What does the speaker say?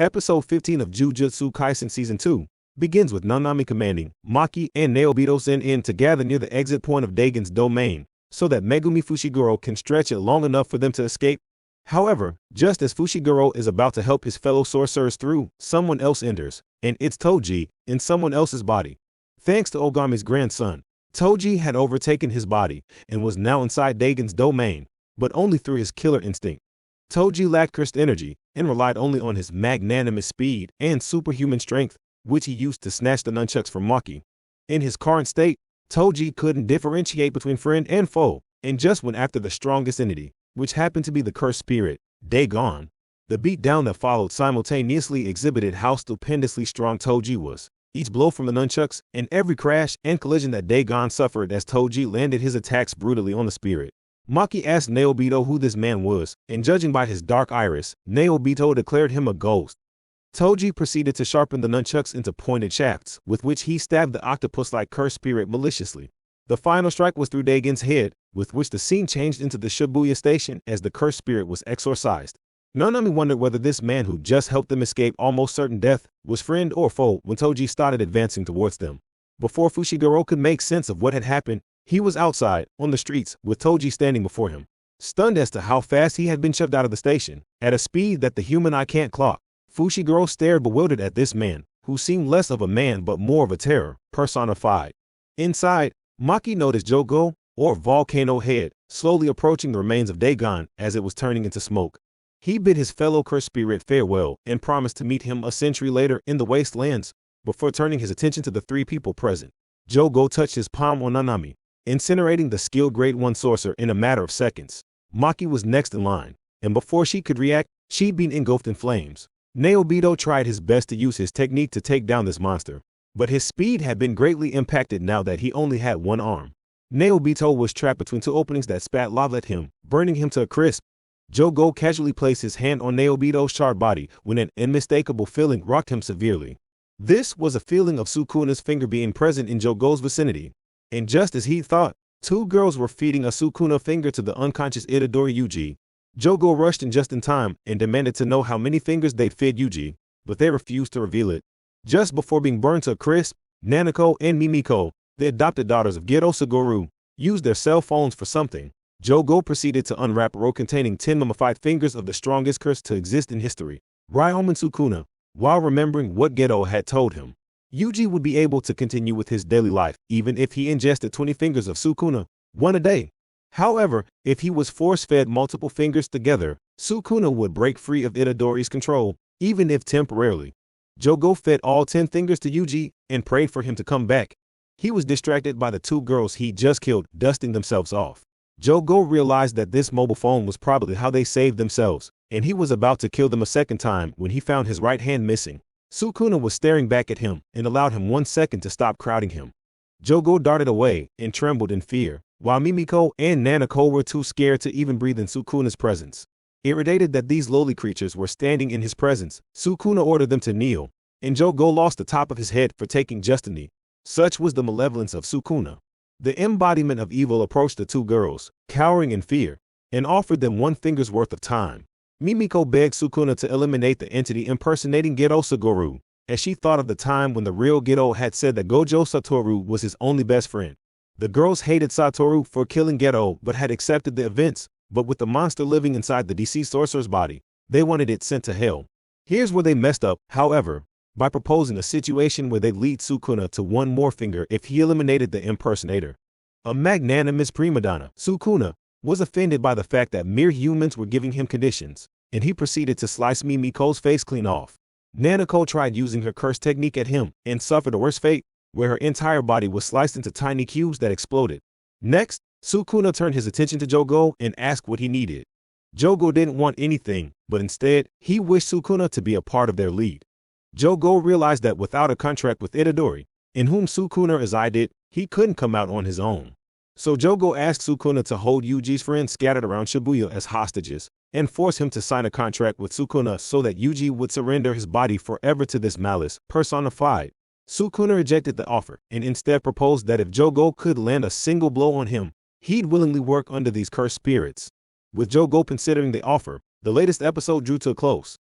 Episode 15 of Jujutsu Kaisen Season 2 begins with Nanami commanding Maki and Naobito send in to gather near the exit point of Dagon's domain so that Megumi Fushiguro can stretch it long enough for them to escape. However, just as Fushiguro is about to help his fellow sorcerers through, someone else enters, and it's Toji in someone else's body. Thanks to Ogami's grandson, Toji had overtaken his body and was now inside Dagon's domain, but only through his killer instinct. Toji lacked cursed energy and relied only on his magnanimous speed and superhuman strength, which he used to snatch the nunchucks from Maki. In his current state, Toji couldn't differentiate between friend and foe, and just went after the strongest entity, which happened to be the cursed spirit, Dagon. The beatdown that followed simultaneously exhibited how stupendously strong Toji was. Each blow from the nunchucks, and every crash and collision that Dagon suffered as Toji landed his attacks brutally on the spirit. Maki asked Naobito who this man was, and judging by his dark iris, Naobito declared him a ghost. Toji proceeded to sharpen the nunchucks into pointed shafts, with which he stabbed the octopus-like cursed spirit maliciously. The final strike was through Dagon's head, with which the scene changed into the Shibuya station as the cursed spirit was exorcised. Nanami wondered whether this man who just helped them escape almost certain death was friend or foe when Toji started advancing towards them. Before Fushiguro could make sense of what had happened, he was outside, on the streets, with Toji standing before him. Stunned as to how fast he had been shoved out of the station, at a speed that the human eye can't clock, Fushiguro stared bewildered at this man, who seemed less of a man but more of a terror, personified. Inside, Maki noticed Jogo, or Volcano Head, slowly approaching the remains of Dagon as it was turning into smoke. He bid his fellow cursed spirit farewell and promised to meet him a century later in the wastelands, before turning his attention to the three people present. Jogo touched his palm on Nanami, incinerating the skilled grade 1 sorcerer in a matter of seconds. Maki was next in line, and before she could react, she'd been engulfed in flames. Naobito tried his best to use his technique to take down this monster, but his speed had been greatly impacted now that he only had one arm. Naobito was trapped between two openings that spat lava at him, burning him to a crisp. Jogo casually placed his hand on Naobito's charred body when an unmistakable feeling rocked him severely. This was a feeling of Sukuna's finger being present in Jogo's vicinity. And just as he thought, two girls were feeding a Sukuna finger to the unconscious Itadori Yuji. Jogo rushed in just in time and demanded to know how many fingers they'd fed Yuji, but they refused to reveal it. Just before being burned to a crisp, Nanako and Mimiko, the adopted daughters of Gero Suguru, used their cell phones for something. Jogo proceeded to unwrap a roll containing 10 mummified fingers of the strongest curse to exist in history, Ryomen Sukuna, while remembering what Gero had told him. Yuji would be able to continue with his daily life even if he ingested 20 fingers of Sukuna, one a day. However, if he was force-fed multiple fingers together, Sukuna would break free of Itadori's control, even if temporarily. Jogo fed all 10 fingers to Yuji and prayed for him to come back. He was distracted by the two girls he just killed dusting themselves off. Jogo realized that this mobile phone was probably how they saved themselves, and he was about to kill them a second time when he found his right hand missing. Sukuna was staring back at him and allowed him 1 second to stop crowding him. Jogo darted away and trembled in fear, while Mimiko and Nanako were too scared to even breathe in Sukuna's presence. Irritated that these lowly creatures were standing in his presence, Sukuna ordered them to kneel, and Jogo lost the top of his head for taking just a knee. Such was the malevolence of Sukuna. The embodiment of evil approached the two girls, cowering in fear, and offered them 1 finger's worth of time. Mimiko begged Sukuna to eliminate the entity impersonating Gero Suguru, as she thought of the time when the real Gero had said that Gojo Satoru was his only best friend. The girls hated Satoru for killing Gero but had accepted the events, but with the monster living inside the deceased sorcerer's body, they wanted it sent to hell. Here's where they messed up, however, by proposing a situation where they'd lead Sukuna to 1 more finger if he eliminated the impersonator. A magnanimous prima donna, Sukuna, was offended by the fact that mere humans were giving him conditions, and he proceeded to slice Mimiko's face clean off. Nanako tried using her curse technique at him and suffered a worse fate, where her entire body was sliced into tiny cubes that exploded. Next, Sukuna turned his attention to Jogo and asked what he needed. Jogo didn't want anything, but instead, he wished Sukuna to be a part of their lead. Jogo realized that without a contract with Itadori, in whom Sukuna resided, he couldn't come out on his own. So Jogo asked Sukuna to hold Yuji's friends scattered around Shibuya as hostages, and force him to sign a contract with Sukuna so that Yuji would surrender his body forever to this malice, personified. Sukuna rejected the offer, and instead proposed that if Jogo could land a single blow on him, he'd willingly work under these cursed spirits. With Jogo considering the offer, the latest episode drew to a close.